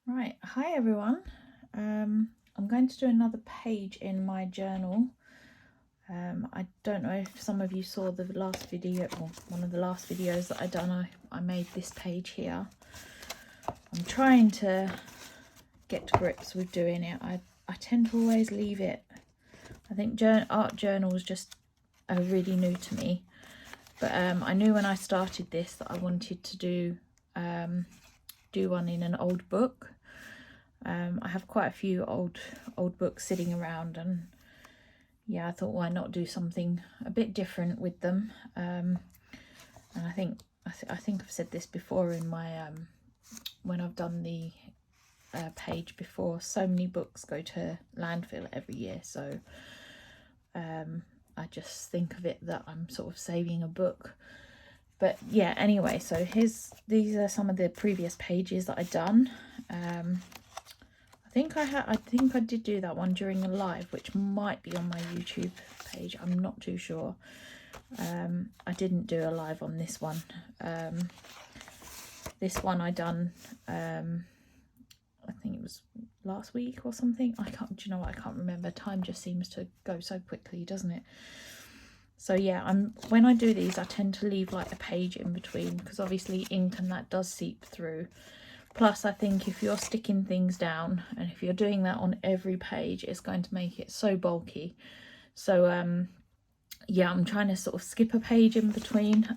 Right, hi everyone. I'm going to do another page in my journal. I don't know if some of you saw the last video, or one of the last videos that I done. I made this page here. I'm trying to get to grips with doing it. I tend to always leave it. I think art journals just are really new to me. But I knew when I started this that I wanted to do one in an old book. I have quite a few old books sitting around, and yeah, I thought why not do something a bit different with them. And I think I've said this before in my when I've done the page before. So many books go to landfill every year, so I just think of it that I'm sort of saving a book. But yeah, anyway, so these are some of the previous pages that I've done. I think I did do that one during a live, which might be on my YouTube page. I'm not too sure. I didn't do a live on this one. This one I done, I think it was last week or something. Do you know what? I can't remember. Time just seems to go so quickly, doesn't it? So yeah, when I do these, I tend to leave like a page in between, because obviously ink and that does seep through. Plus, I think if you're sticking things down, and if you're doing that on every page, it's going to make it so bulky. So yeah, I'm trying to sort of skip a page in between.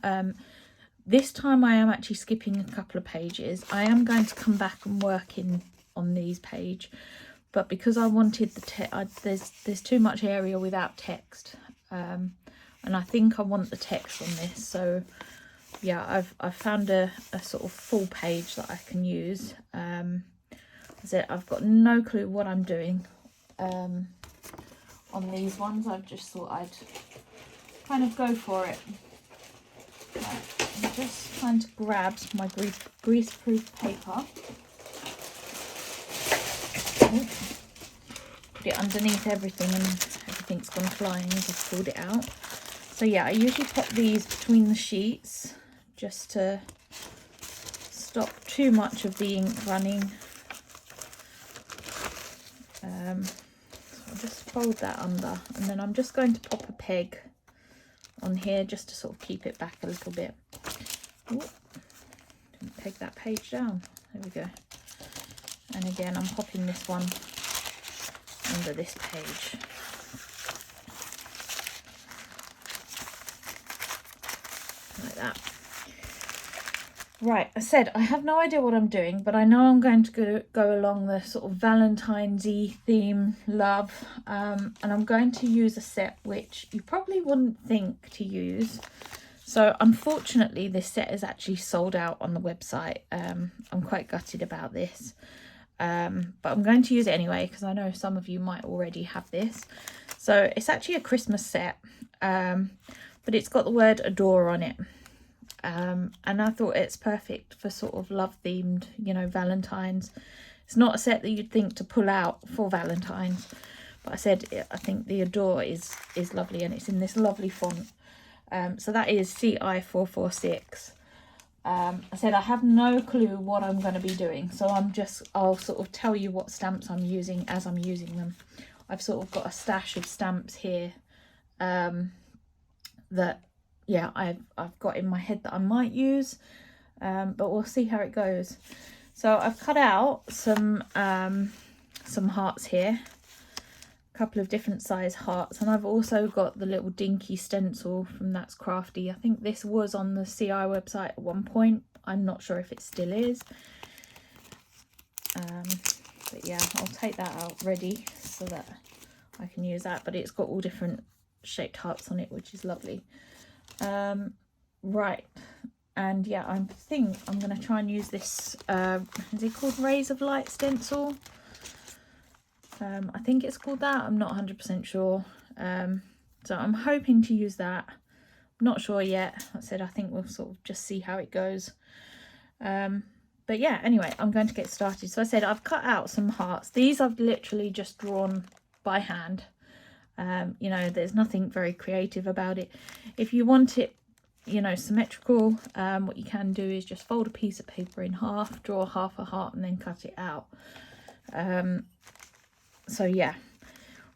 This time I am actually skipping a couple of pages. I am going to come back and work on these page, but because I wanted there's too much area without text, and I think I want the text on this. So yeah, I've found a sort of full page that I can use. I've got no clue what I'm doing on these ones. I've just thought I'd kind of go for it. Right, I'm just trying to grab my greaseproof paper. Put it underneath everything, and everything's gone flying as I've pulled it out. So yeah, I usually pop these between the sheets just to stop too much of the ink running. So I'll just fold that under, and then I'm just going to pop a peg on here just to sort of keep it back a little bit. Ooh, didn't peg that page down. There we go. And again, I'm popping this one under this page. Like that. Right, I said I have no idea what I'm doing, but I know I'm going to go along the sort of Valentine's-y theme, love, and I'm going to use a set which you probably wouldn't think to use. So unfortunately, this set is actually sold out on the website. I'm quite gutted about this, but I'm going to use it anyway because I know some of you might already have this. So it's actually a Christmas set, but it's got the word adore on it. And I thought it's perfect for sort of love themed, you know, Valentine's. It's not a set that you'd think to pull out for Valentine's, but I think the adore is lovely, and it's in this lovely font. So that is CI446. I said I have no clue what I'm going to be doing, so I'll sort of tell you what stamps I'm using as I'm using them. I've sort of got a stash of stamps here that, yeah, I've got in my head that I might use, but we'll see how it goes. So I've cut out some hearts here, a couple of different size hearts, and I've also got the little dinky stencil from That's Crafty. I think this was on the CI website at one point. I'm not sure if it still is. But yeah, I'll take that out ready so that I can use that. But it's got all different shaped hearts on it, which is lovely. Right, and yeah, I think I'm going to try and use this, is it called Rays of Light stencil? I think it's called that. I'm not 100% sure. So I'm hoping to use that. I'm not sure yet. Like I said, I think we'll sort of just see how it goes. But yeah, anyway, I'm going to get started. So I said I've cut out some hearts. These I've literally just drawn by hand. You know, there's nothing very creative about it. If you want it, you know, symmetrical, what you can do is just fold a piece of paper in half, draw half a heart and then cut it out. So yeah,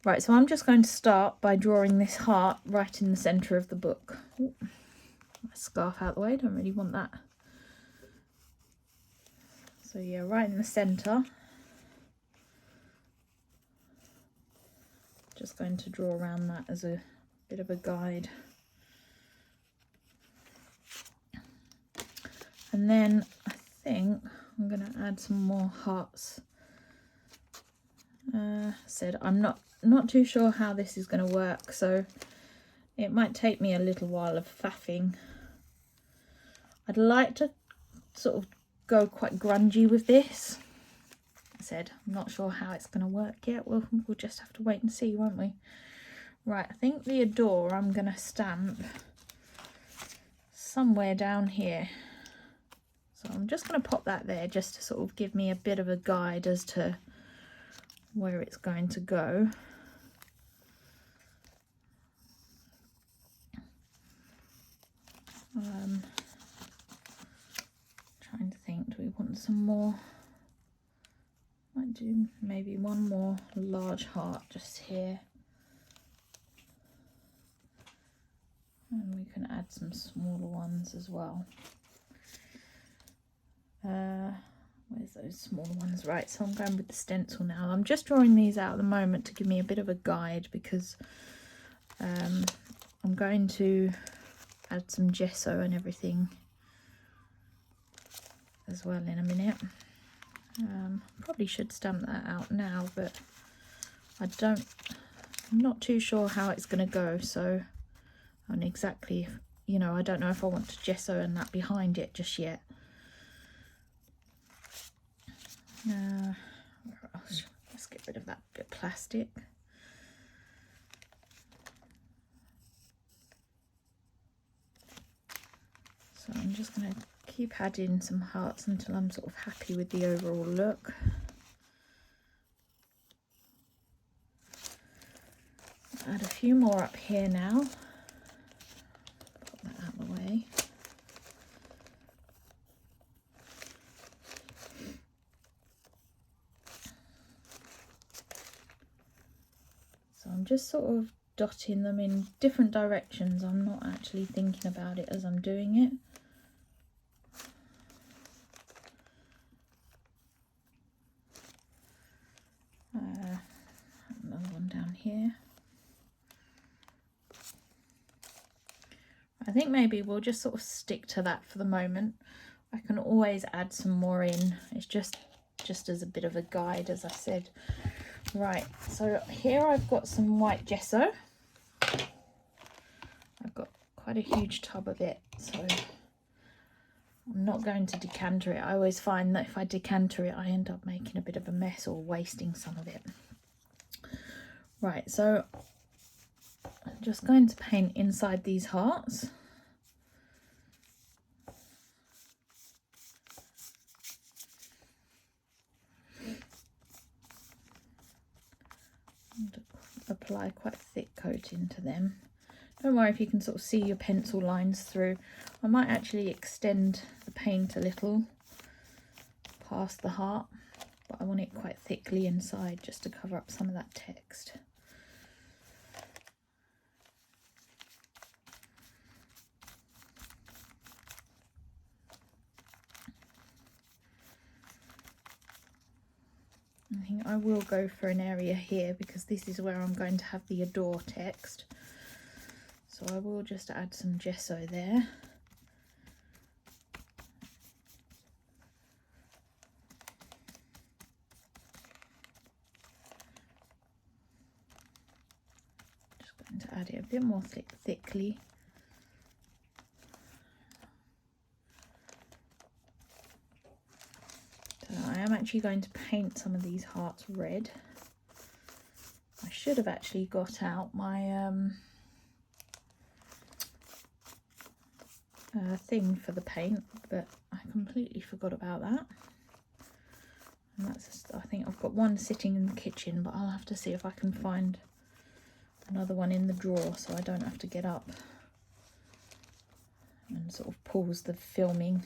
right, so I'm just going to start by drawing this heart right in the centre of the book. Ooh, my scarf out the way, don't really want that. So yeah, right in the centre. Just going to draw around that as a bit of a guide. And then I think I'm going to add some more hearts. Said I'm not too sure how this is going to work, so it might take me a little while of faffing. I'd like to sort of go quite grungy with this. I said I'm not sure how it's going to work yet. We'll just have to wait and see, won't we? Right, I think the adore I'm going to stamp somewhere down here. So I'm just going to pop that there just to sort of give me a bit of a guide as to where it's going to go. Trying to think, do we want some more? Might do maybe one more large heart just here. And we can add some smaller ones as well. Where's those smaller ones? Right, so I'm going with the stencil now. I'm just drawing these out at the moment to give me a bit of a guide, because I'm going to add some gesso and everything as well in a minute. Probably should stamp that out now, but I'm not too sure how it's going to go, so and exactly, you know, I don't know if I want to gesso and that behind it just yet. Where else? Let's get rid of that bit of plastic. So I'm just going to keep adding some hearts until I'm sort of happy with the overall look. Add a few more up here now. Put that out of the way. So I'm just sort of dotting them in different directions. I'm not actually thinking about it as I'm doing it. Another one down here. I think maybe we'll just sort of stick to that for the moment. I can always add some more in. It's just as a bit of a guide, as I said. Right, so here I've got some white gesso. I've got quite a huge tub of it, so I'm not going to decanter it. I always find that if I decanter it, I end up making a bit of a mess or wasting some of it. Right, so I'm just going to paint inside these hearts. And apply quite a thick coat into them. Don't worry if you can sort of see your pencil lines through. I might actually extend the paint a little past the heart, but I want it quite thickly inside just to cover up some of that text. I think I will go for an area here because this is where I'm going to have the adore text. So I will just add some gesso there. Just going to add it a bit more thickly. So I am actually going to paint some of these hearts red. I should have actually got out my thing for the paint, but I completely forgot about that. And that's just, I think I've got one sitting in the kitchen, but I'll have to see if I can find another one in the drawer so I don't have to get up sort of pause the filming.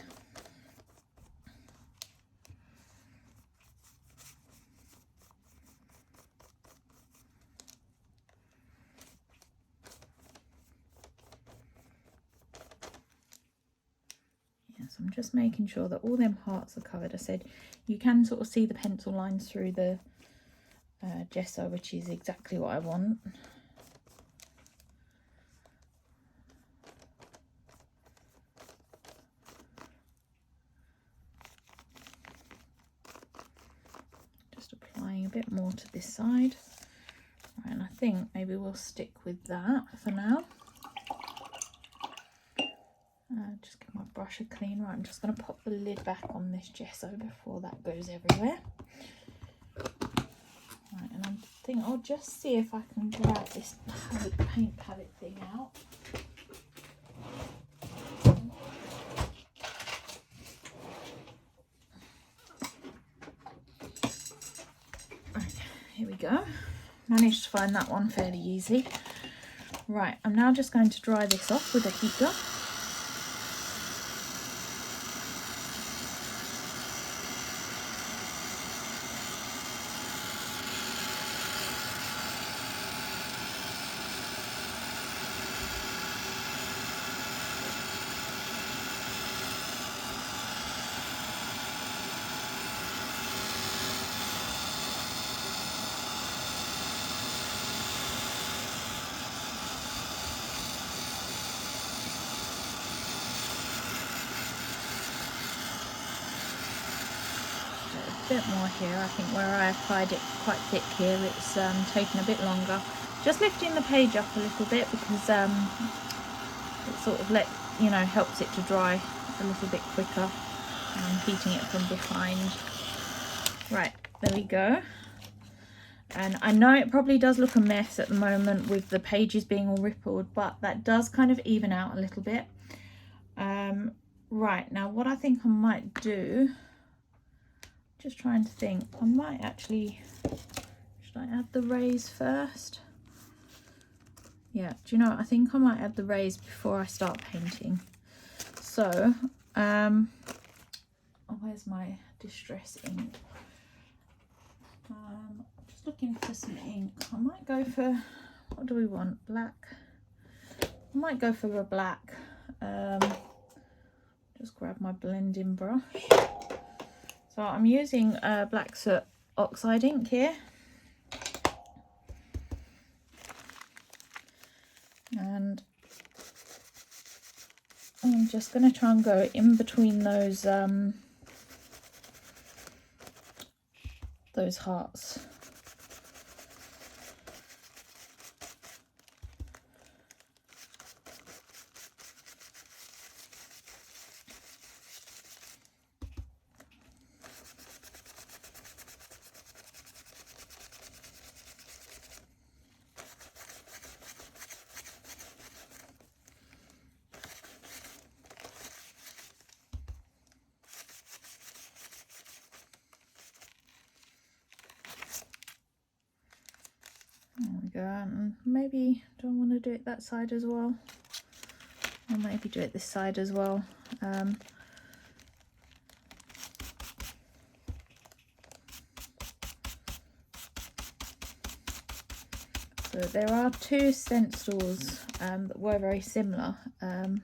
Yes, I'm just making sure that all them hearts are covered. I said you can sort of see the pencil lines through the gesso, which is exactly what I want. Just applying a bit more to this side. Right, and I think maybe we'll stick with that for now. Just give my brush a clean. Right, I'm just going to pop the lid back on this gesso before that goes everywhere. Right, and I think I'll just see if I can grab this paint palette thing out. Right, here we go. Managed to find that one fairly easy. Right, I'm now just going to dry this off with a heat gun. Bit more here. I think where I applied it quite thick here, it's taken a bit longer. Just lifting the page up a little bit because it sort of helps it to dry a little bit quicker. And I'm heating it from behind. Right, there we go. And I know it probably does look a mess at the moment with the pages being all rippled, but that does kind of even out a little bit. Right, now what I think I might do, just trying to think, I might actually, should I add the raise first? Yeah, do you know what? I think I might add the raise before I start painting. So, oh, where's my distress ink? Just looking for some ink. I might go for, what do we want? Black. I might go for a black. Just grab my blending brush. So I'm using black soot oxide ink here. And I'm just going to try and go in between those hearts. There we go, and maybe do I want to do it that side as well, or maybe do it this side as well. So there are two stencils that were very similar. I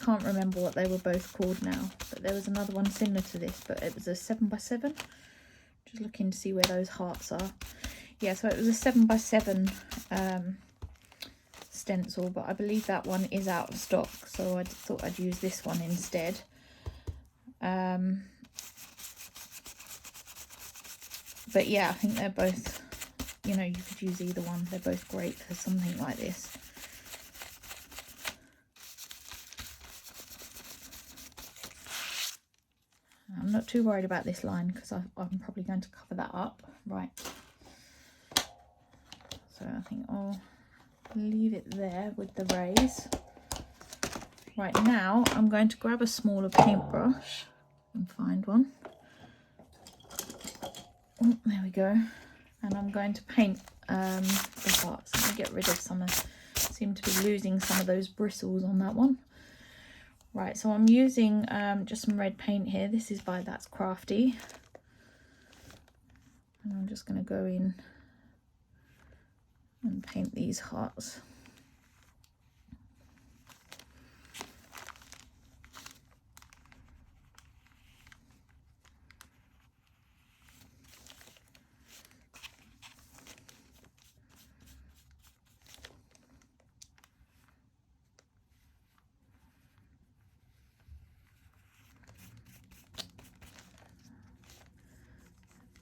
can't remember what they were both called now, but there was another one similar to this, but it was a 7x7. Just looking to see where those hearts are. Yeah, so it was a 7x7 stencil, but I believe that one is out of stock, so I thought I'd use this one instead. But yeah, I think they're both, you could use either one. They're both great for something like this. I'm not too worried about this line because I'm probably going to cover that up. Right. So I think I'll leave it there with the raise. Right, now I'm going to grab a smaller paintbrush and find one. Oh, there we go. And I'm going to paint the hearts. Let me get rid of some seem to be losing some of those bristles on that one. Right, so I'm using just some red paint here. This is by That's Crafty. And I'm just going to go in and paint these hearts.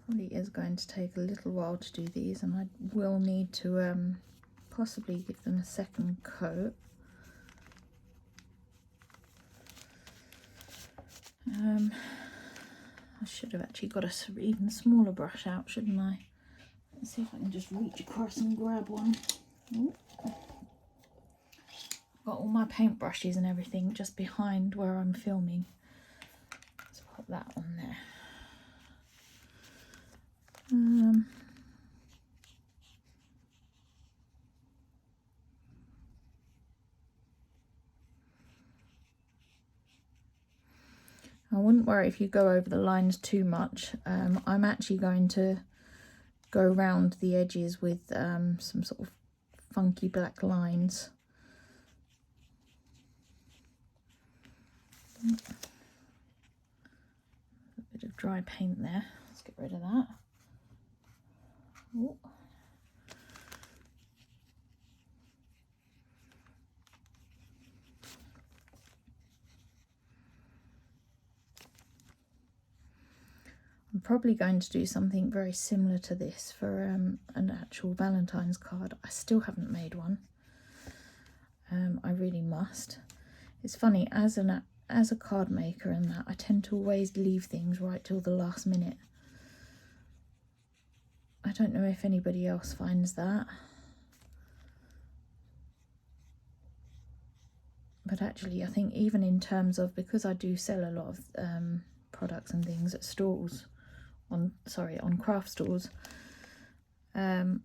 Probably is going to take a little while to do these, and I will need to possibly give them a second coat. I should have actually got a even smaller brush out, shouldn't I? Let's see if I can just reach across and grab one. Ooh. Got all my paintbrushes and everything just behind where I'm filming. Let's put that on there. I wouldn't worry if you go over the lines too much. I'm actually going to go around the edges with some sort of funky black lines. A bit of dry paint there. Let's get rid of that. Ooh. I'm probably going to do something very similar to this for an actual Valentine's card. I still haven't made one. I really must. It's funny, as a card maker and that, I tend to always leave things right till the last minute. I don't know if anybody else finds that. But actually, I think even in terms of, because I do sell a lot of products and things at stalls, on craft stores, I'm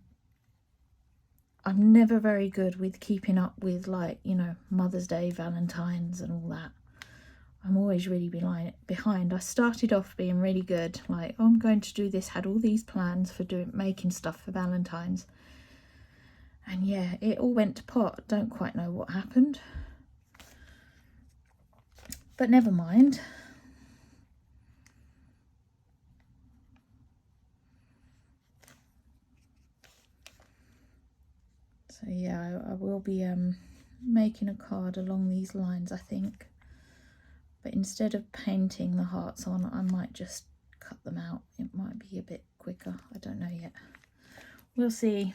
never very good with keeping up with, like, you know, Mother's Day, Valentine's and all that. I'm always really behind. I started off being really good, like, oh, I'm going to do this, had all these plans for making stuff for Valentine's, and yeah, it all went to pot. Don't quite know what happened, but never mind. So yeah, I will be making a card along these lines, I think. But instead of painting the hearts on, I might just cut them out. It might be a bit quicker. I don't know yet. We'll see.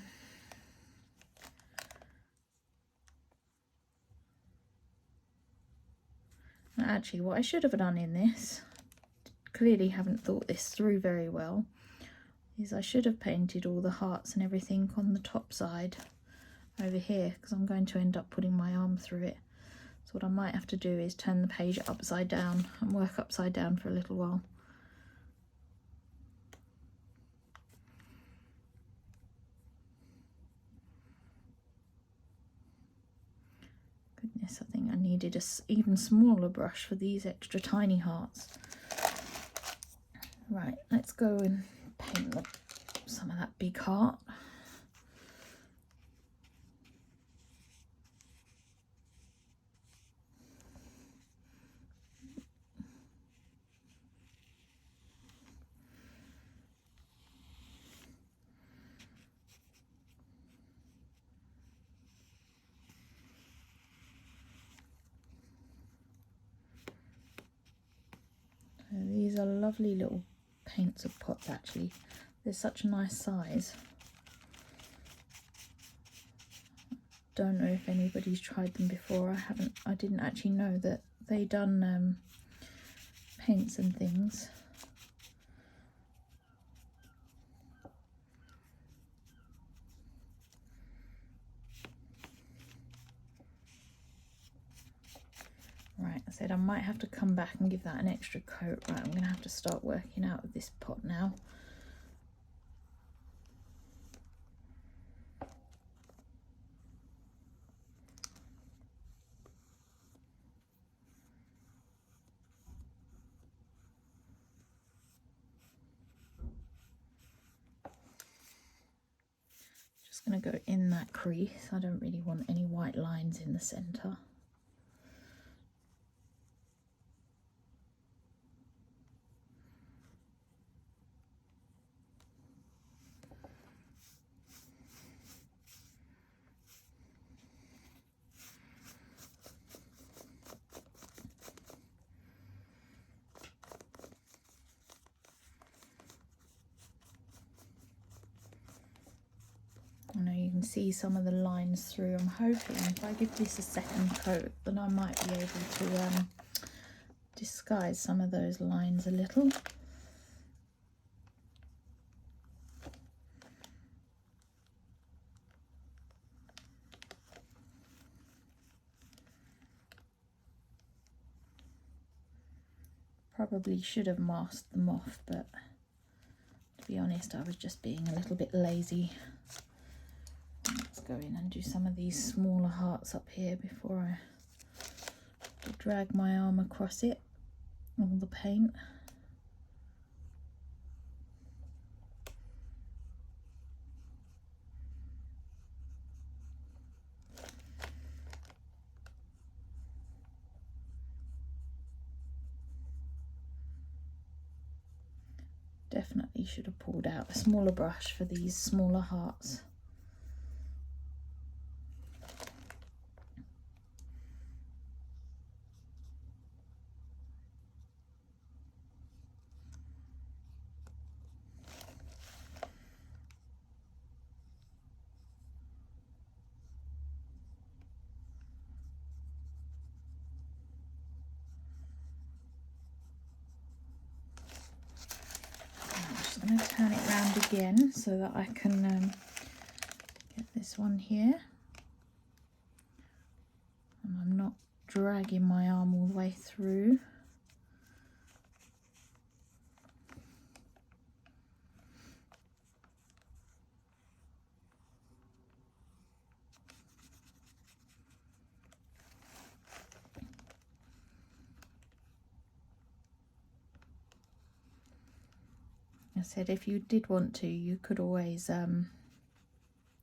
Actually, what I should have done in this, clearly haven't thought this through very well, is I should have painted all the hearts and everything on the top side over here, because I'm going to end up putting my arm through it. So what I might have to do is turn the page upside down and work upside down for a little while. Goodness, I think I needed an even smaller brush for these extra tiny hearts. Right, let's go and paint some of that big heart. These are lovely little paints of pots, actually. They're such a nice size. Don't know if anybody's tried them before. I didn't actually know that they done paints and things. Right, I said I might have to come back and give that an extra coat. Right, I'm going to have to start working out of this pot now. just going to go in that crease. I don't really want any white lines in the centre. I know you can see some of the lines through. I'm hoping if I give this a second coat, then I might be able to disguise some of those lines a little. Probably should have masked them off, but to be honest, I was just being a little bit lazy. Let's go in and do some of these smaller hearts up here before I drag my arm across it, all the paint. Definitely should have pulled out a smaller brush for these smaller hearts. I'm going to turn it round again so that I can get this one here, and I'm not dragging my arm all the way through. I said if you did want to, you could always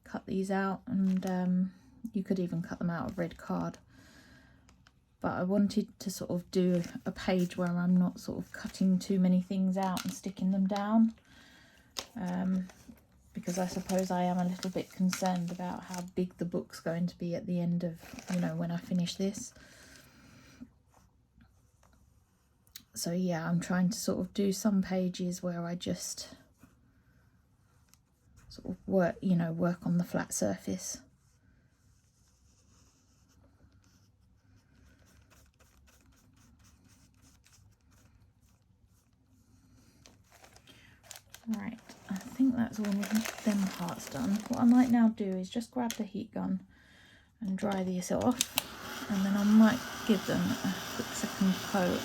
cut these out, and you could even cut them out of red card. But I wanted to sort of do a page where I'm not sort of cutting too many things out and sticking them down, because I suppose I am a little bit concerned about how big the book's going to be at the end of, you know, when I finish this. So yeah, I'm trying to sort of do some pages where I just sort of work, you know, work on the flat surface. Right, I think that's all of them parts done. What I might now do is just grab the heat gun and dry these off, and then I might give them a quick second coat.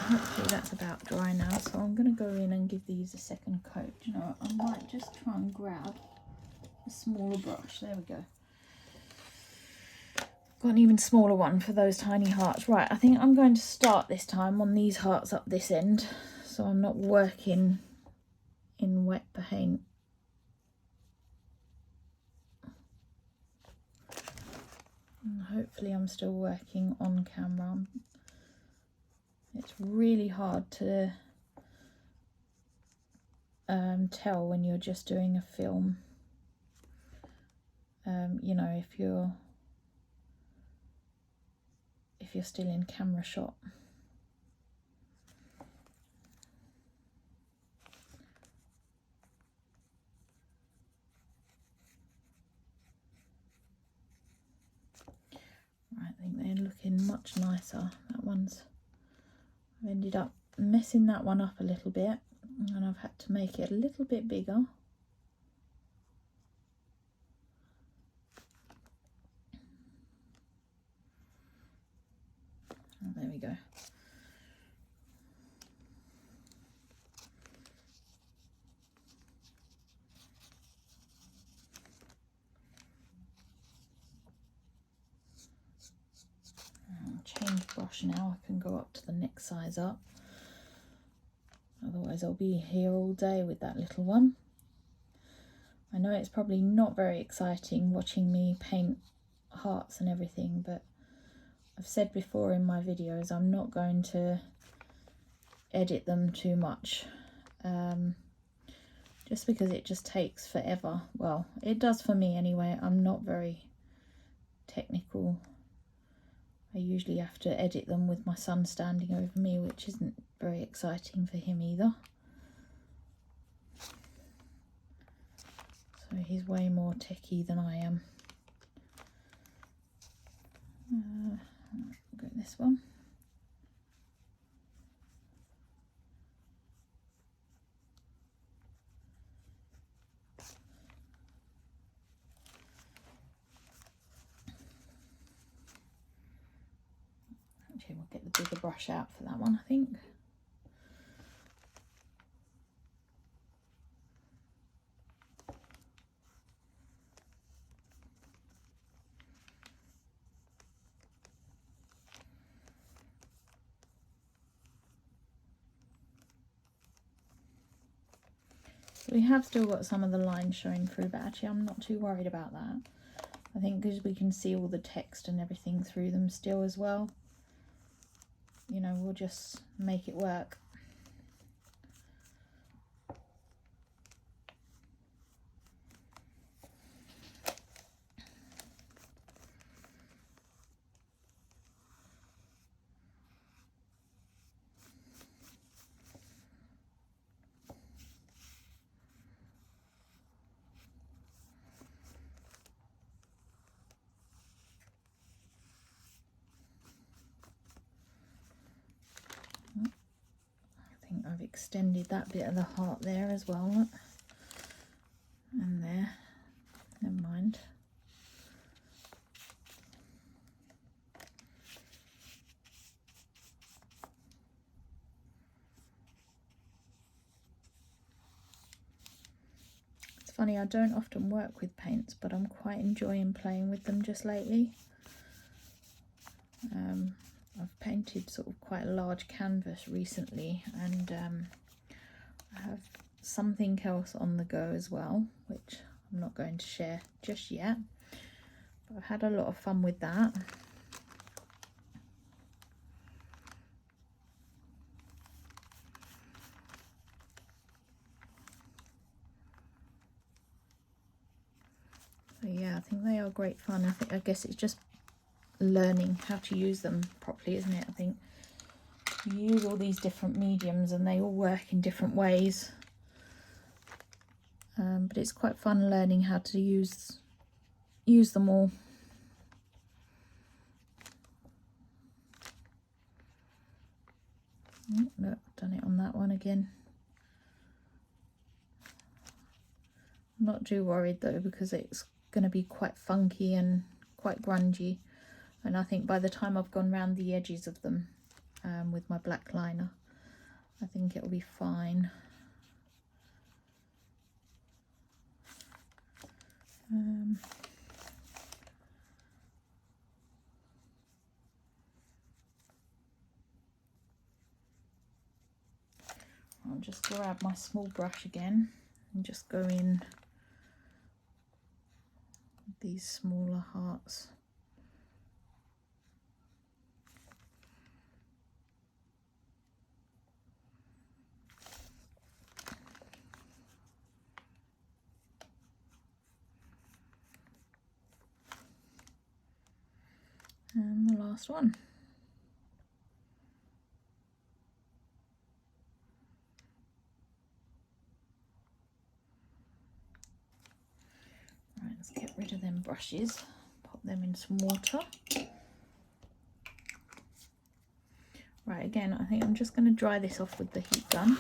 Hopefully that's about dry now, so I'm going to go in and give these a second coat. You know, I might just try and grab a smaller brush. There we go. Got an even smaller one for those tiny hearts. Right, I think I'm going to start this time on these hearts up this end, so I'm not working in wet paint. And hopefully I'm still working on camera. It's really hard to tell when you're just doing a film. You know, if you're still in camera shot. Right, I think they're looking much nicer. That one's, I've ended up messing that one up a little bit, and I've had to make it a little bit bigger. Oh, there we go. Change brush now. I can go up to the next size up. Otherwise I'll be here all day with that little one. I know it's probably not very exciting watching me paint hearts and everything, but I've said before in my videos I'm not going to edit them too much, just because it just takes forever. Well, it does for me anyway. I'm not very technical. I usually have to edit them with my son standing over me, which isn't very exciting for him either. So he's way more techie than I am. Go this one. Actually, we'll get the bigger brush out for that one, I think. So we have still got some of the lines showing through, but actually I'm not too worried about that. I think because we can see all the text and everything through them still as well, you know, we'll just make it work. I've extended that bit of the heart there as well, look. And there, never mind. It's funny, I don't often work with paints, but I'm quite enjoying playing with them just lately. I've painted sort of quite a large canvas recently, and I have something else on the go as well, which I'm not going to share just yet, but I've had a lot of fun with that. So yeah, I think they are great fun. I guess it's just learning how to use them properly, isn't it? I think you use all these different mediums and they all work in different ways, but it's quite fun learning how to use them all. Oh, look, I've done it on that one again. I'm not too worried though, because it's going to be quite funky and quite grungy. And I think by the time I've gone round the edges of them with my black liner, I think it'll be fine. I'll just grab my small brush again and just go in with these smaller hearts. And the last one. Right, let's get rid of them brushes, pop them in some water. Right, again, I think I'm just going to dry this off with the heat gun.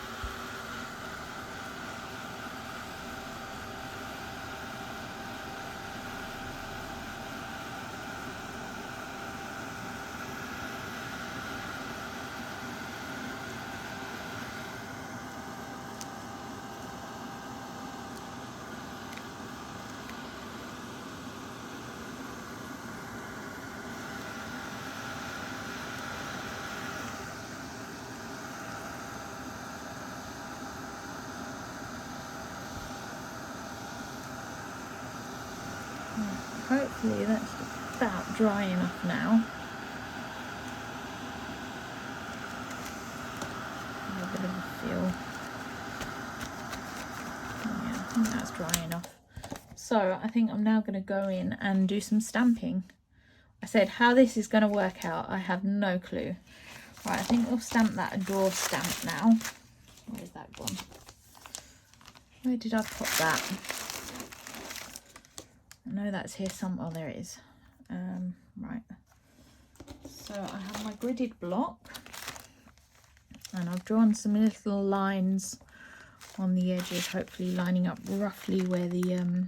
hopefully that's about dry enough now. A bit of a feel. Yeah, I think that's dry enough. So I think I'm now going to go in and do some stamping. I said how this is going to work out, I have no clue. Right, I think we'll stamp that Adore stamp now. Where's that gone? Where did I put that? I know that's here somewhere. Oh, there it is. Right. So I have my gridded block. And I've drawn some little lines on the edges, hopefully lining up roughly where the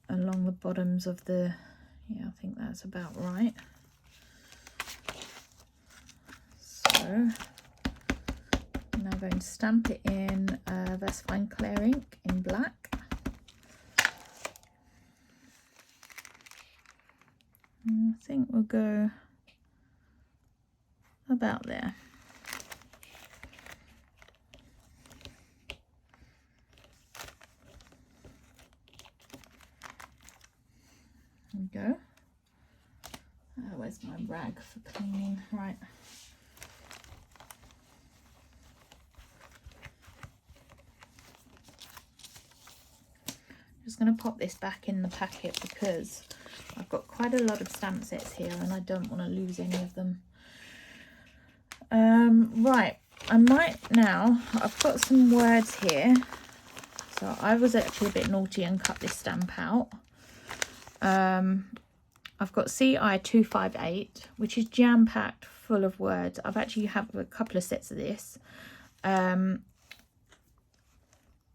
along the bottoms of the, yeah, I think that's about right. So I'm now going to stamp it in VersaFine Clear ink in black. And I think we'll go about there. There we go. Where's my rag for cleaning? Right. Just going to pop this back in the packet because I've got quite a lot of stamp sets here and I don't want to lose any of them. Right, I might now, I've got some words here. So I was actually a bit naughty and cut this stamp out. I've got CI258, which is jam-packed full of words. I've actually have a couple of sets of this.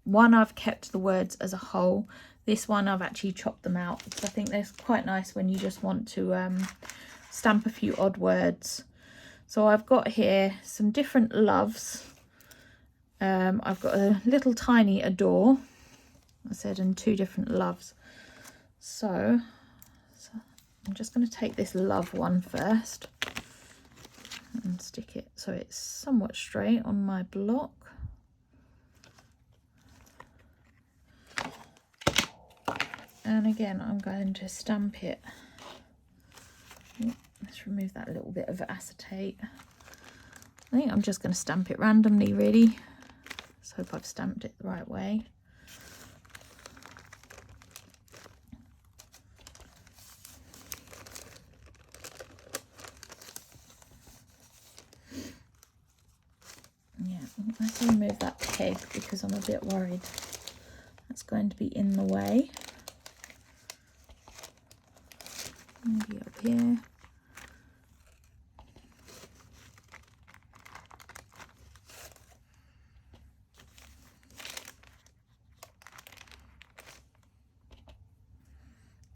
One I've kept the words as a whole. This one I've actually chopped them out because I think they're quite nice when you just want to stamp a few odd words. So I've got here some different loves. I've got a little tiny Adore, I said, and two different loves. So I'm just going to take this love one first and stick it so it's somewhat straight on my block. And again, I'm going to stamp it. Let's remove that little bit of acetate. I think I'm just going to stamp it randomly, really. Let's hope I've stamped it the right way. Yeah, let's remove that peg because I'm a bit worried that's going to be in the way. Maybe up here.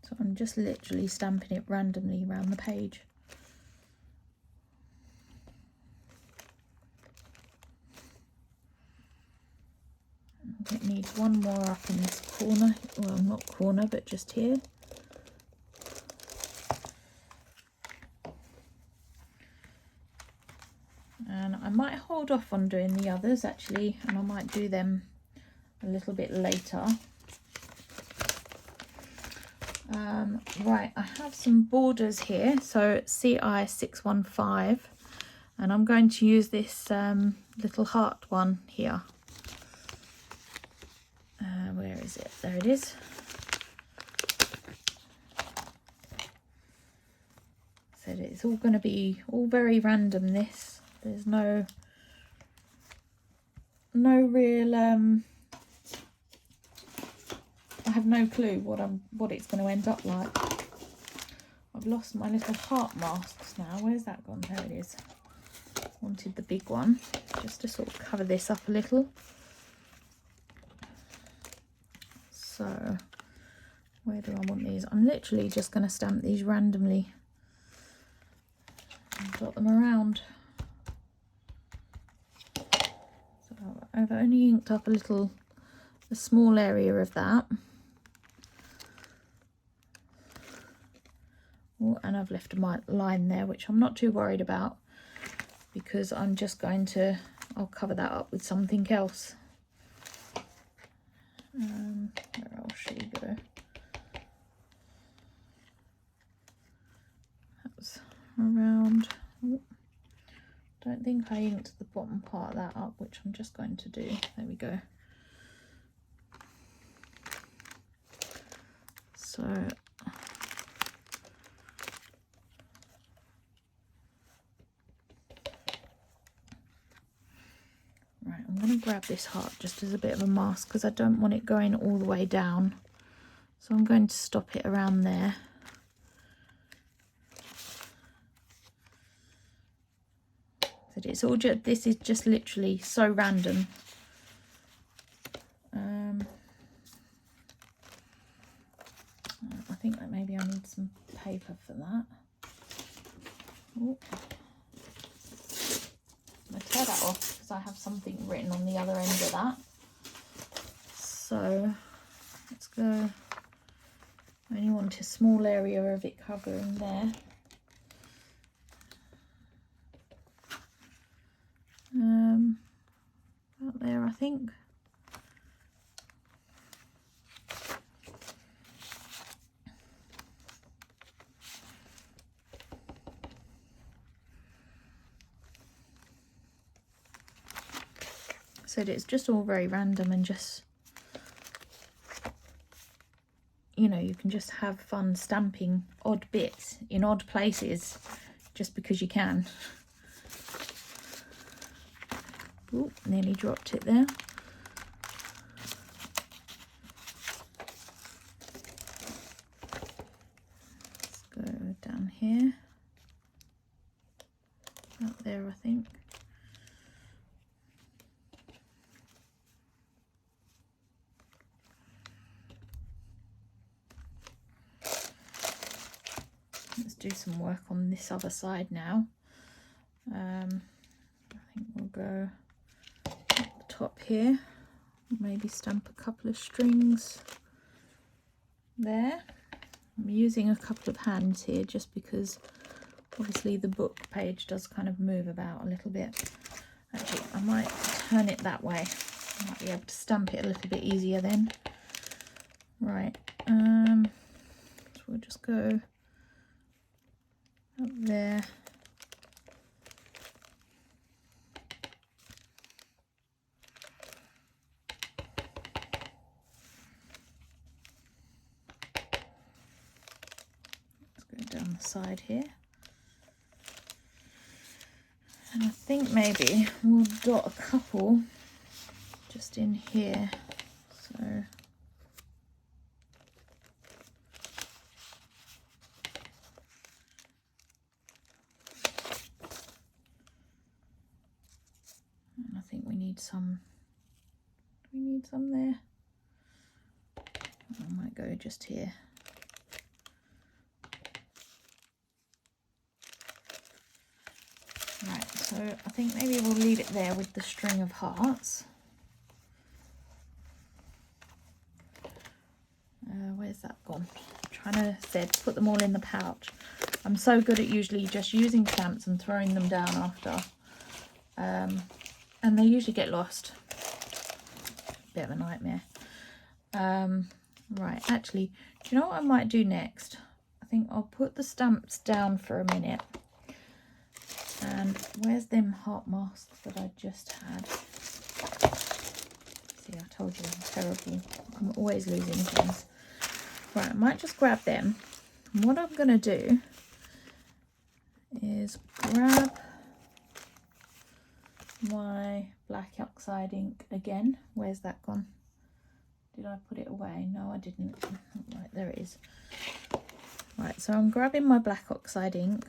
So I'm just literally stamping it randomly around the page. It needs one more up in this corner, well, not corner, but just here. And I might hold off on doing the others actually, and I might do them a little bit later. Right, I have some borders here, so CI615, and I'm going to use this little heart one here. Where is it? There it is. So it's all going to be all very random, this. There's no real I have no clue what it's going to end up like. I've lost my little heart masks now. Where's that gone? There it is. Wanted the big one just to sort of cover this up a little. So where do I want these? I'm literally just going to stamp these randomly and dot them around. So I've only inked up a small area of that. Oh, and I've left a line there, which I'm not too worried about because I'm just going to, I'll cover that up with something else. Where else should we go? That was around. Oh, don't think I inked the bottom part of that up, which I'm just going to do. There we go. So right, I'm going to grab this heart just as a bit of a mask because I don't want it going all the way down. So I'm going to stop it around there. So it's all just, this is just literally so random. I think that maybe I need some paper for that. Ooh. I'm going to tear that off because I have something written on the other end of that. So let's go. I only want a small area of it covering there. About there, I think. So it's just all very random and just, you know, you can just have fun stamping odd bits in odd places just because you can. Ooh, nearly dropped it there. Let's go down here. Out there, I think. Let's do some work on this other side now. I think we'll go up the top here, maybe stamp a couple of strings there. I'm using a couple of hands here just because obviously the book page does kind of move about a little bit. Actually, I might turn it that way. I might be able to stamp it a little bit easier then. Right, so we'll just go up there. Let's go down the side here. And I think maybe we'll dot a couple just in here. So and I think we need some. Do we need some there? I might go just here. Right, so I think maybe we'll leave it there with the string of hearts. Where's that gone? I'm trying to put them all in the pouch. I'm so good at usually just using stamps and throwing them down after. And they usually get lost. Bit of a nightmare. Right, actually, do you know what I might do next? I think I'll put the stamps down for a minute. And where's them heart masks that I just had? See, I told you I'm terrible. I'm always losing things. Right, I might just grab them. And what I'm going to do is grab my black oxide ink again. Where's that gone? Did I put it away? No, I didn't. Right, there it is. Right, so I'm grabbing my black oxide ink.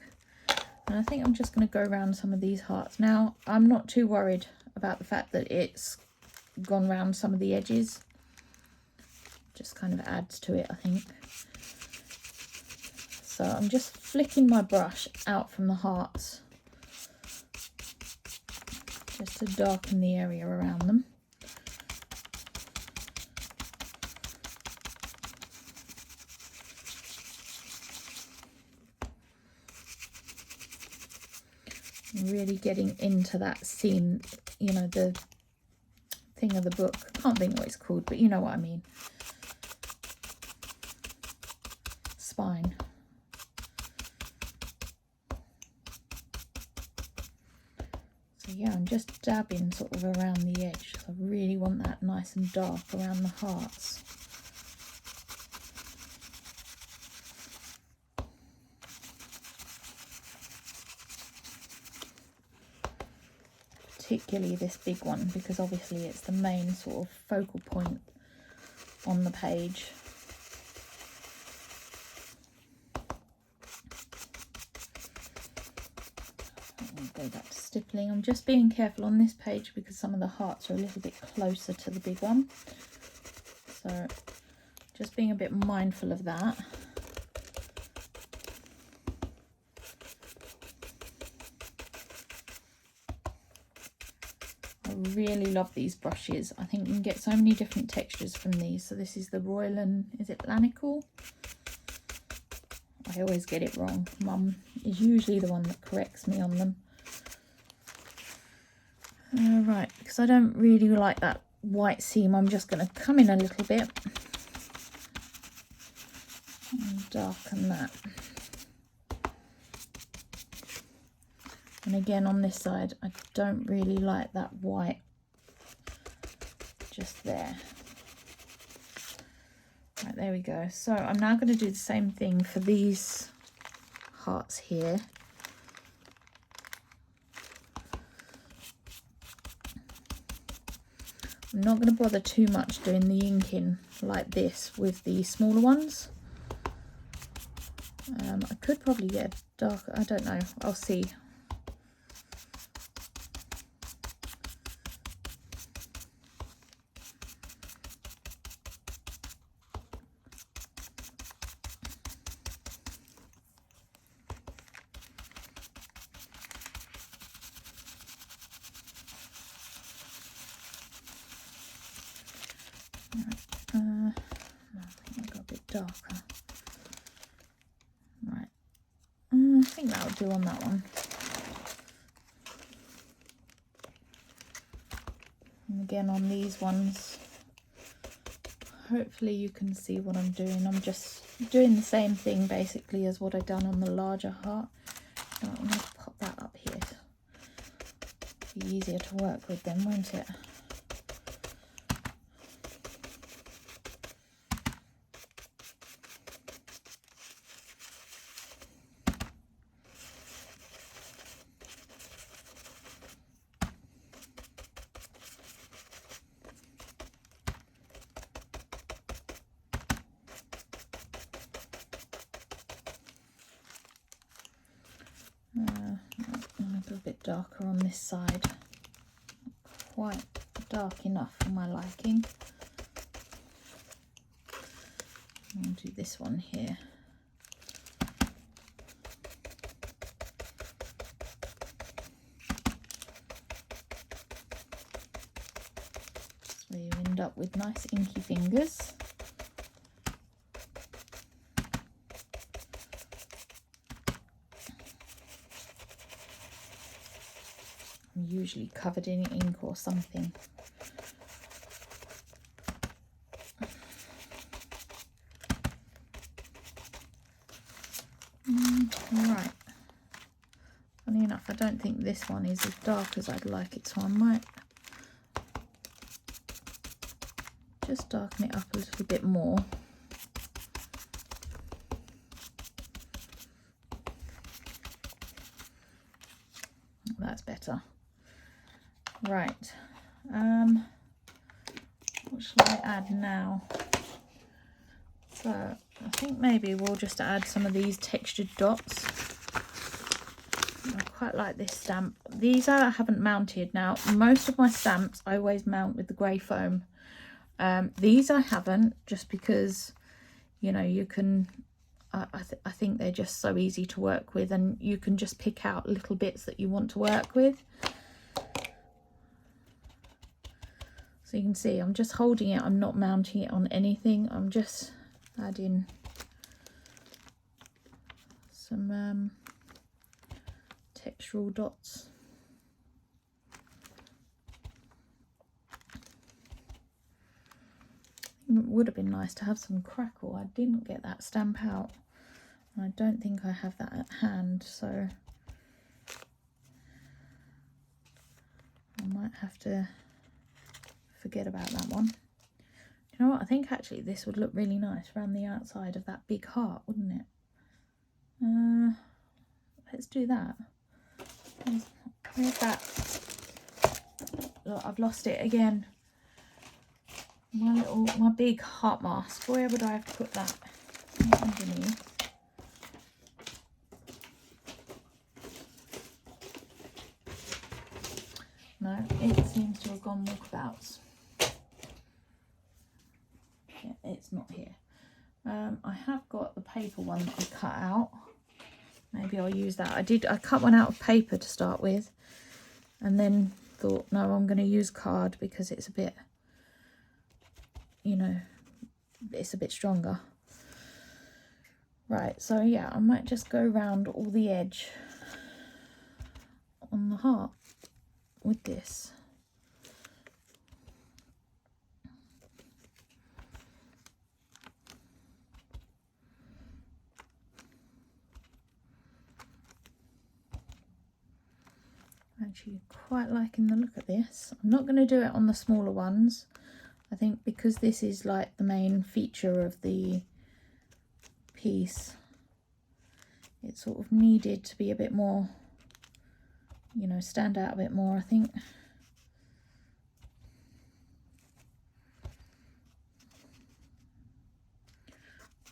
And I think I'm just going to go around some of these hearts. Now, I'm not too worried about the fact that it's gone round some of the edges. Just kind of adds to it, I think. So I'm just flicking my brush out from the hearts. Just to darken the area around them. Really getting into that scene, you know, the thing of the book. I can't think what it's called, but you know what I mean. Spine. So yeah, I'm just dabbing sort of around the edge. I really want that nice and dark around the hearts. Particularly this big one, because obviously it's the main sort of focal point on the page. I'll go back to stippling. I'm just being careful on this page because some of the hearts are a little bit closer to the big one, so just being a bit mindful of that. I really love these brushes. I think you can get so many different textures from these. So this is the Royal and, is it Lanical? I always get it wrong. Mum is usually the one that corrects me on them. Right, because I don't really like that white seam, I'm just going to come in a little bit and darken that. And again on this side, I don't really like that white just there. Right, there we go. So I'm now going to do the same thing for these hearts here. I'm not going to bother too much doing the inking like this with the smaller ones. I could probably get darker, I don't know, I'll see. I think I got a bit darker. Right, I think that'll do on that one. And again on these ones, hopefully you can see what I'm doing. I'm just doing the same thing basically as what I've done on the larger heart. So I'm going to pop that up here. It'll be easier to work with then, won't it? A bit darker on this side, not quite dark enough for my liking. I'll do this one here. So you end up with nice inky fingers. I'm usually covered in ink or something. Right. Funny enough, I don't think this one is as dark as I'd like it, so I might just darken it up a little bit more. That's better. Right, what shall I add now? So I think maybe we'll just add some of these textured dots. I quite like this stamp. These I haven't mounted. Now most of my stamps I always mount with the grey foam. These I haven't, just because, you know, you can, I think they're just so easy to work with, and you can just pick out little bits that you want to work with. So you can see I'm just holding it, I'm not mounting it on anything, I'm just adding some textural dots. It would have been nice to have some crackle. I didn't get that stamp out. I don't think I have that at hand, so I might have to forget about that one. You know what? I think actually this would look really nice around the outside of that big heart, wouldn't it? Let's do that. Where's that? Look, I've lost it again. My big heart mask. Where would I have to put that? Underneath. No, it seems to have gone walkabouts. Yeah, it's not here. I have got the paper one that I cut out. Maybe I'll use that. I cut one out of paper to start with, and then thought, no, I'm going to use card because it's a bit, you know, it's a bit stronger. Right, so yeah, I might just go around all the edge on the heart with this. Actually quite liking the look of this. I'm not going to do it on the smaller ones. I think because this is like the main feature of the piece, it sort of needed to be a bit more, you know, stand out a bit more, I think.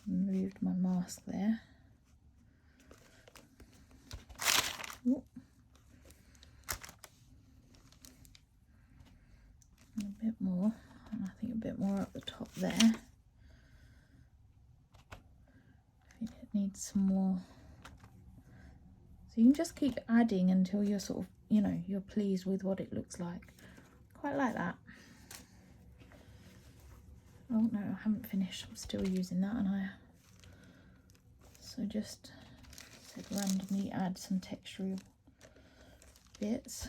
Removed my mask there. Ooh. A bit more, and I think a bit more up the top there. I think it needs some more. So you can just keep adding until you're sort of, you know, you're pleased with what it looks like. Quite like that. Oh no, I haven't finished. I'm still using that, and so just said randomly add some textural bits.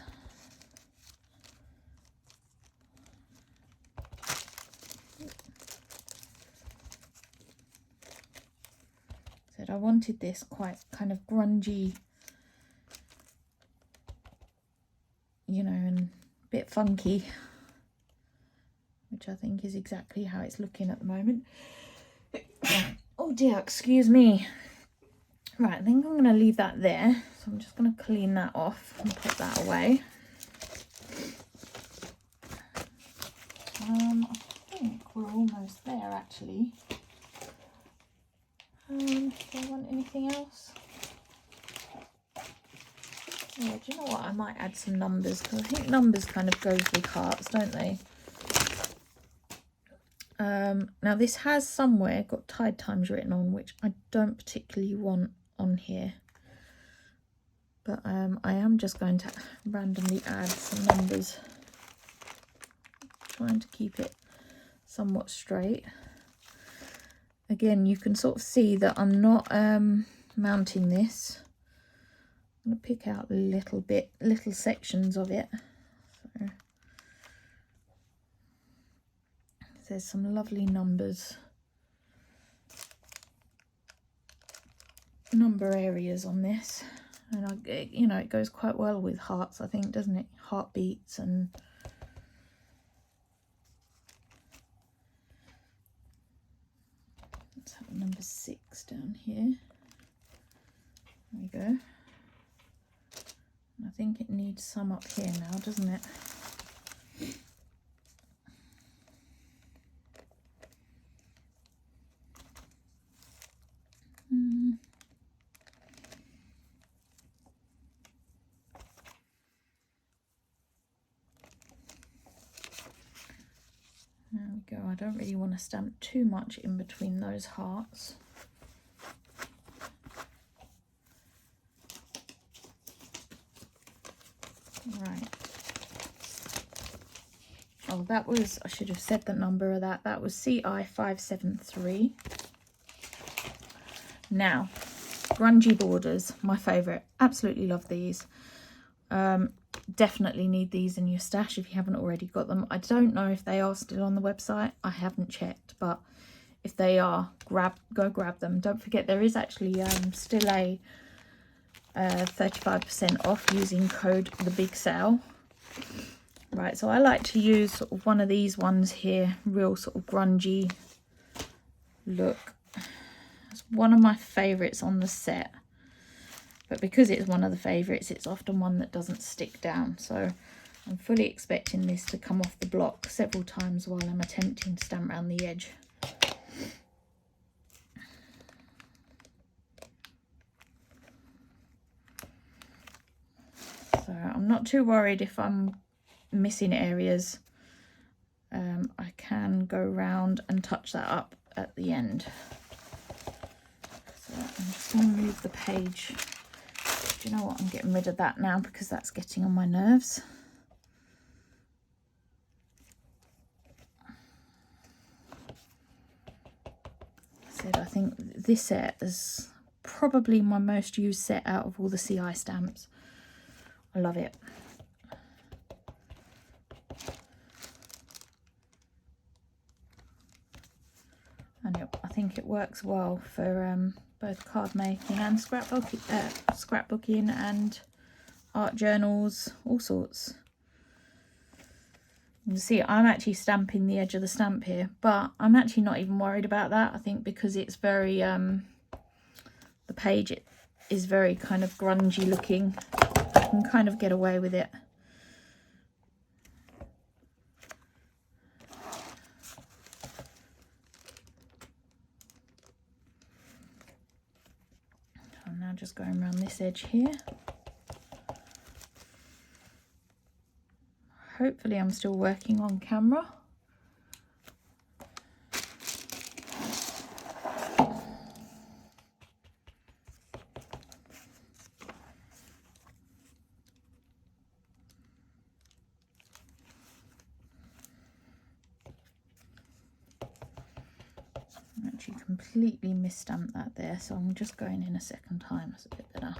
Said I wanted this quite kind of grungy, you know, and a bit funky, which I think is exactly how it's looking at the moment. Oh dear, excuse me. Right, I think I'm going to leave that there. So I'm just going to clean that off and put that away. I think we're almost there actually. Do I want anything else? Yeah, do you know what? I might add some numbers, because I think numbers kind of goes with hearts, don't they? Now this has somewhere got tide times written on, which I don't particularly want on here. But I am just going to randomly add some numbers. Trying to keep it somewhat straight. Again, you can sort of see that I'm not mounting this. I'm going to pick out little sections of it. So there's some lovely number areas on this, and you know, it goes quite well with hearts, I think, doesn't it? Heartbeats and let's have number 6 down here. There we go. I think it needs some up here now, doesn't it? There we go. I don't really want to stamp too much in between those hearts. Right. Oh, that was, I should have said the number of that. That was CI573. Now, grungy borders, my favourite. Absolutely love these. definitely need these in your stash if you haven't already got them. I don't know if they are still on the website. I haven't checked, but if they are, go grab them. Don't forget there is actually still a 35% off using code The Big Sale. Right, so I like to use sort of one of these ones here, real sort of grungy look. It's one of my favourites on the set, but because it's one of the favourites, it's often one that doesn't stick down. So I'm fully expecting this to come off the block several times while I'm attempting to stamp around the edge. So I'm not too worried if I'm missing areas. I can go around and touch that up at the end. So I'm just going to move the page. Do you know what? I'm getting rid of that now because that's getting on my nerves. I think this set is probably my most used set out of all the CI stamps. I love it. And I think it works well for both card making and scrapbooking and art journals, all sorts. You can see I'm actually stamping the edge of the stamp here, but I'm actually not even worried about that. I think because it's very, the page is very kind of grungy looking. I can kind of get away with it. I'm now just going around this edge here. Hopefully I'm still working on camera. I actually completely misstamped that there, so I'm just going in a second time. It's a bit better.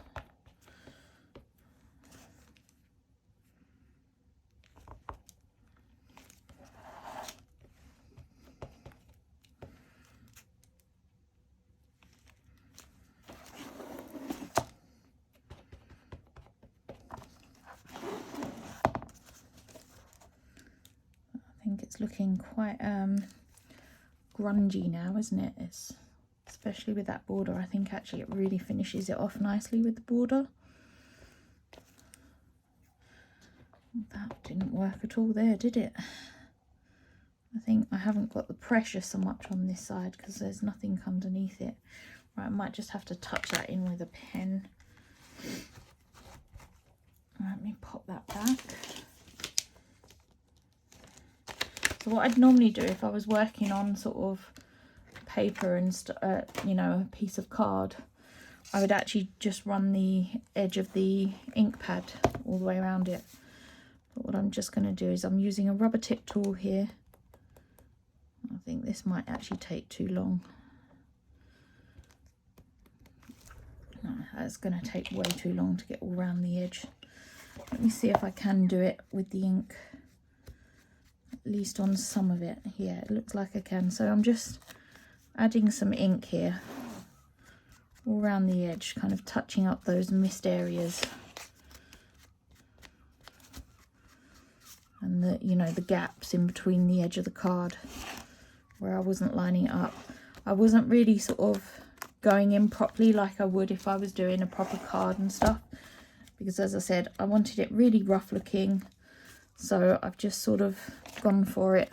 I think it's looking quite grungy now, isn't it? It's especially with that border. I think actually it really finishes it off nicely with the border. That didn't work at all there, did it? I think I haven't got the pressure so much on this side because there's nothing underneath it. Right, I might just have to touch that in with a pen. Let me pop that back. So what I'd normally do if I was working on sort of paper and you know, a piece of card, I would actually just run the edge of the ink pad all the way around it. But what I'm just going to do is I'm using a rubber tip tool here. I think this might actually take too long. No, that's going to take way too long to get all around the edge. Let me see if I can do it with the ink. At least on some of it. Yeah, it looks like I can. So I'm just adding some ink here all around the edge, kind of touching up those missed areas and the, you know, the gaps in between the edge of the card where I wasn't lining it up. I wasn't really sort of going in properly like I would if I was doing a proper card and stuff, because as I said, I wanted it really rough looking. So I've just sort of gone for it.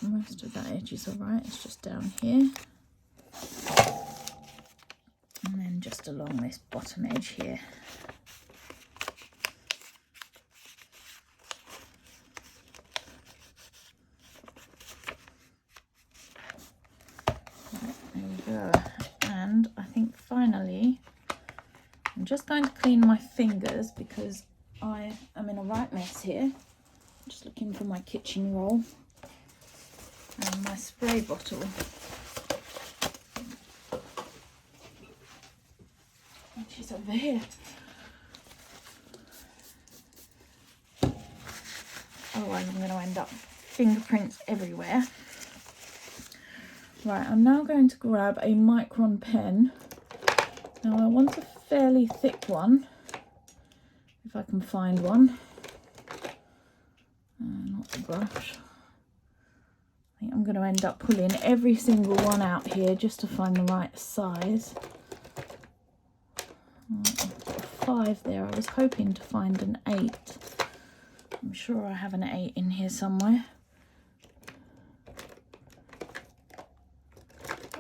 Most of that edge is alright, it's just down here. And then just along this bottom edge here. And I think finally I'm just going to clean my fingers because I am in a right mess here. I'm just looking for my kitchen roll. And my spray bottle, which is over here. Otherwise I'm going to end up fingerprints everywhere. Right, I'm now going to grab a micron pen. Now I want a fairly thick one, if I can find one. Not the brush. I think I'm going to end up pulling every single one out here just to find the right size. I've got a 5 there. I was hoping to find an 8. I'm sure I have an 8 in here somewhere.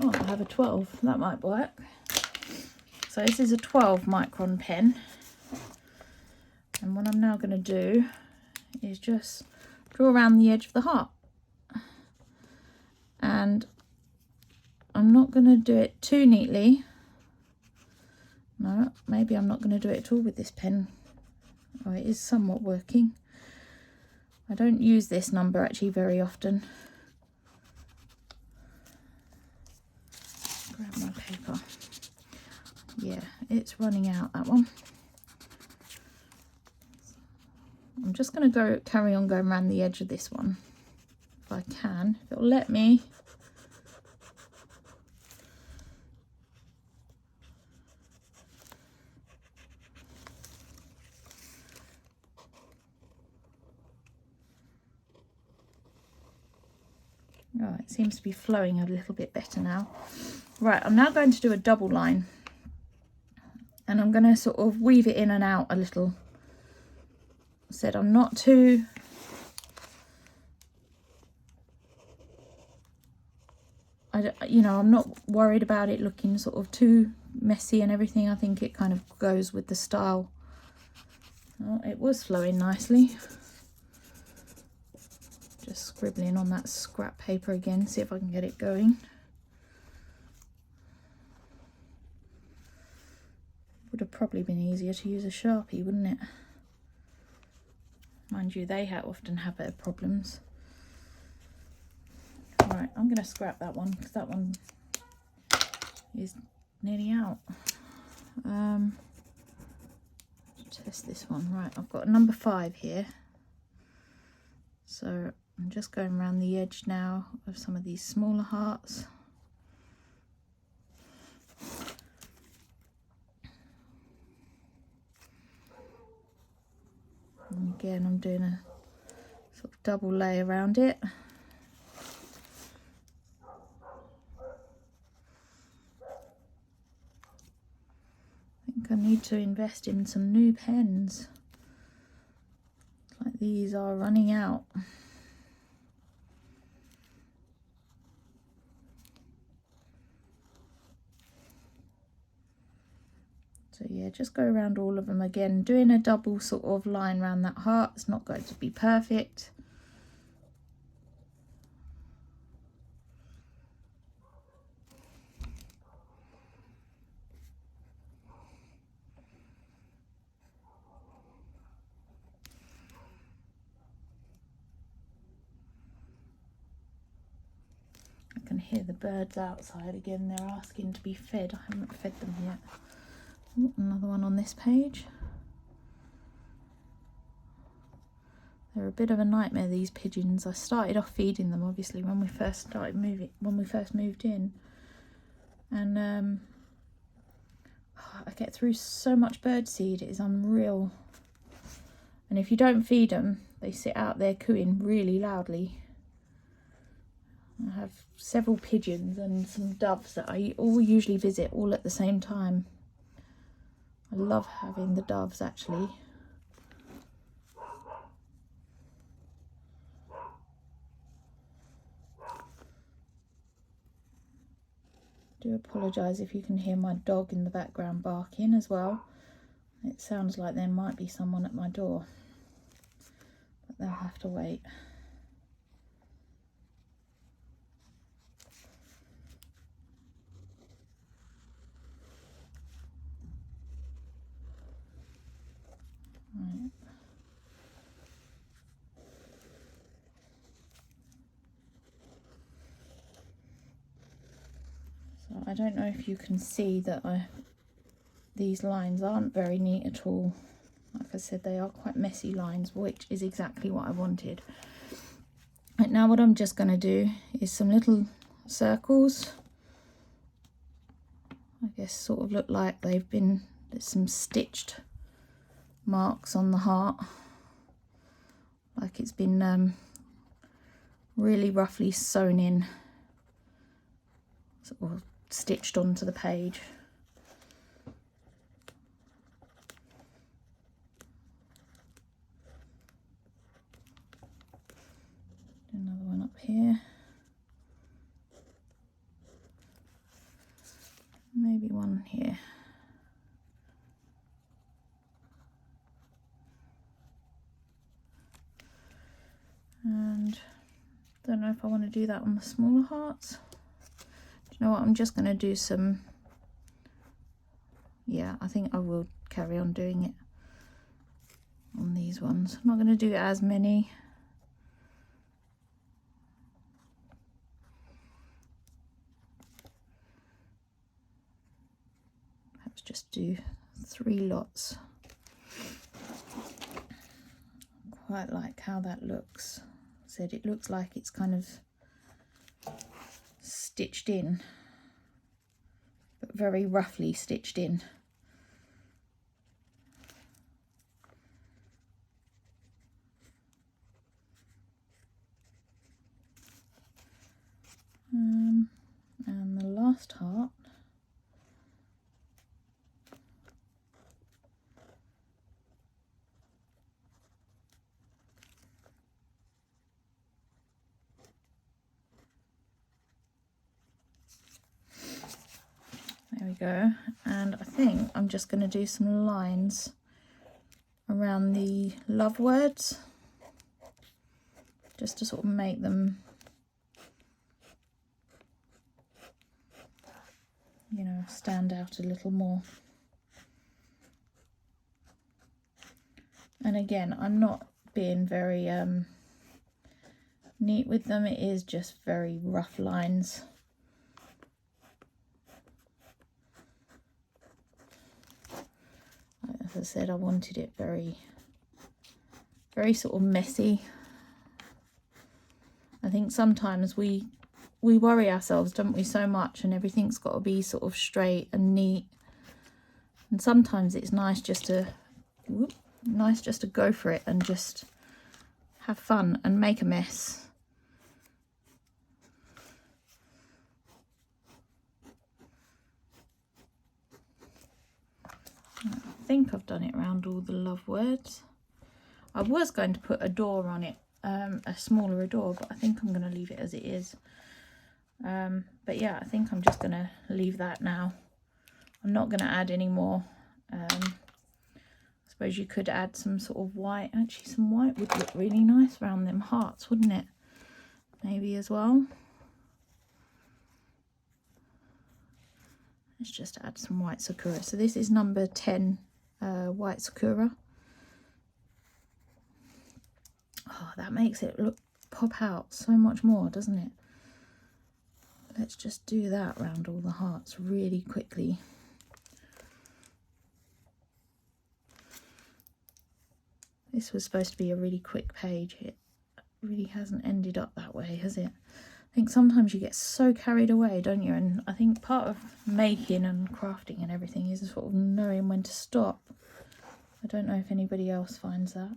Oh, I have a 12. That might work. So this is a 12 micron pen. And what I'm now going to do is just draw around the edge of the heart. And I'm not going to do it too neatly. No, maybe I'm not going to do it at all with this pen. Oh, it is somewhat working. I don't use this number actually very often. Grab my paper. Yeah, it's running out, that one. I'm just going to carry on going around the edge of this one. If I can, if it'll let me. Oh, it seems to be flowing a little bit better now. Right, I'm now going to do a double line. And I'm going to sort of weave it in and out a little. Said I'm not too... I'm not worried about it looking sort of too messy and everything. I think it kind of goes with the style. Oh, it was flowing nicely. Just scribbling on that scrap paper again, see if I can get it going. Would have probably been easier to use a Sharpie, wouldn't it? Mind you, they often have their problems. Right, I'm going to scrap that one because that one is nearly out. Test this one. Right, I've got a number 5 here. So I'm just going around the edge now of some of these smaller hearts. And again, I'm doing a sort of double lay around it. I need to invest in some new pens. Like these are running out. So yeah, just go around all of them again, doing a double sort of line around that heart. It's not going to be perfect. I can hear the birds outside again. They're asking to be fed. I haven't fed them yet. Ooh, another one on this page. They're a bit of a nightmare, these pigeons. I started off feeding them obviously when we first moved in, and I get through so much birdseed. It is unreal. And if you don't feed them, they sit out there cooing really loudly. I have several pigeons and some doves that I all usually visit all at the same time. I love having the doves actually. I do apologise if you can hear my dog in the background barking as well. It sounds like there might be someone at my door, but they'll have to wait. Right. don't know if you can see that these lines aren't very neat at all. Like I said, they are quite messy lines, which is exactly what I wanted. Right, now what I'm just going to do is some little circles. I guess sort of look like there's some stitched marks on the heart, like it's been really roughly sewn in or stitched onto the page. Another one up here, maybe one here. And don't know if I want to do that on the smaller hearts. Do you know what, I'm just going to do some, yeah, I think I will carry on doing it on these ones. I'm not going to do as many. Perhaps just do 3 lots. Quite like how that looks. Said it looks like it's kind of stitched in, but very roughly stitched in. And the last heart, there we go. And I think I'm just going to do some lines around the love words, just to sort of make them, you know, stand out a little more. And again, I'm not being very neat with them. It is just very rough lines. As I said, I wanted it very sort of messy. I think sometimes we worry ourselves, don't we, so much, and everything's got to be sort of straight and neat. And sometimes it's nice just to go for it and just have fun and make a mess. I think I've done it around all the love words. I was going to put a door on it, a smaller door, but I think I'm going to leave it as it is. But yeah, I think I'm just going to leave that now. I'm not going to add any more. I suppose you could add some sort of white. Actually, some white would look really nice around them hearts, wouldn't it? Maybe as well. Let's just add some white sakura. So this is number 10 white sakura. Oh, that makes it pop out so much more, doesn't it? Let's just do that around all the hearts really quickly. This was supposed to be a really quick page. It really hasn't ended up that way, has it? I think sometimes you get so carried away, don't you? And I think part of making and crafting and everything is sort of knowing when to stop. I don't know if anybody else finds that.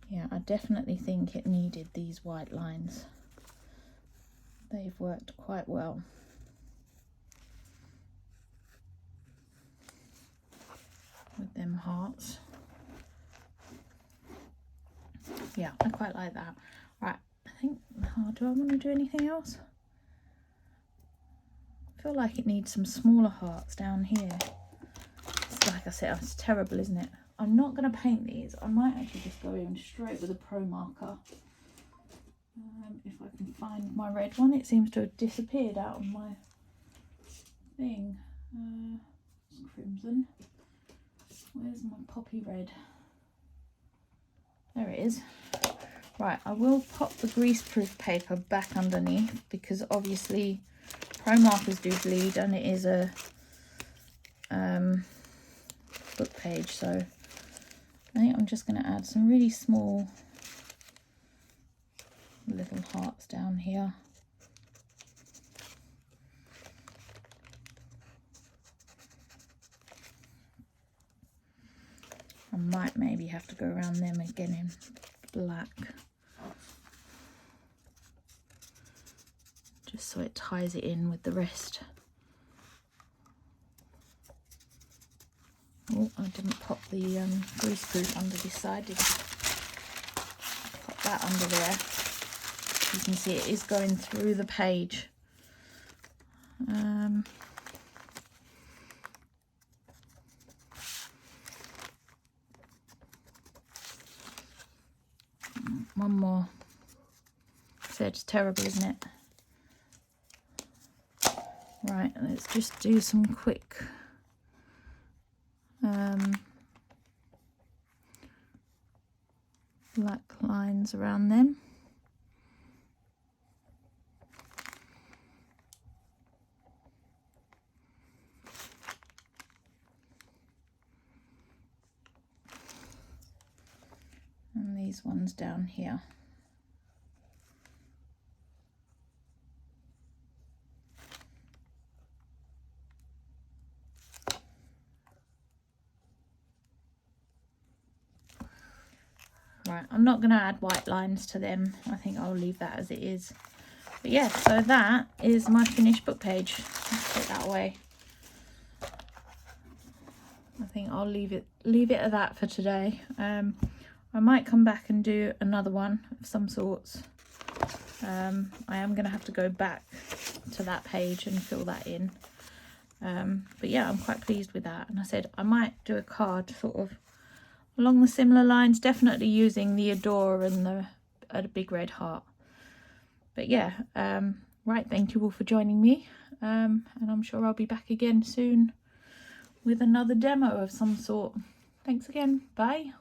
Yeah, I definitely think it needed these white lines. They've worked quite well. With them hearts. Yeah, I quite like that. Right, I think, do I want to do anything else? I feel like it needs some smaller hearts down here. It's like I said, it's terrible, isn't it? I'm not going to paint these. I might actually just go in straight with a pro marker. If I can find my red one, it seems to have disappeared out of my thing. It's crimson. Where's my poppy red? There it is. Right, I will pop the greaseproof paper back underneath because obviously pro markers do bleed and it is a book page, so I think I'm just going to add some really small little hearts down here. I might maybe have to go around them again in black, just so it ties it in with the rest. Oh, I didn't pop the greaseproof under this side, did I? Pop that under there. You can see it is going through the page. One more. So it's terrible, isn't it? Right, let's just do some quick black lines around them. And these ones down here. Right, I'm not going to add white lines to them. I think I'll leave that as it is. But yeah, so that is my finished book page. Let's put it that way. I think I'll leave it at that for today. I might come back and do another one of some sorts. I am going to have to go back to that page and fill that in. But yeah, I'm quite pleased with that. And I said I might do a card sort of along the similar lines, definitely using the Adore and the big red heart. But yeah, right, thank you all for joining me. And I'm sure I'll be back again soon with another demo of some sort. Thanks again. Bye.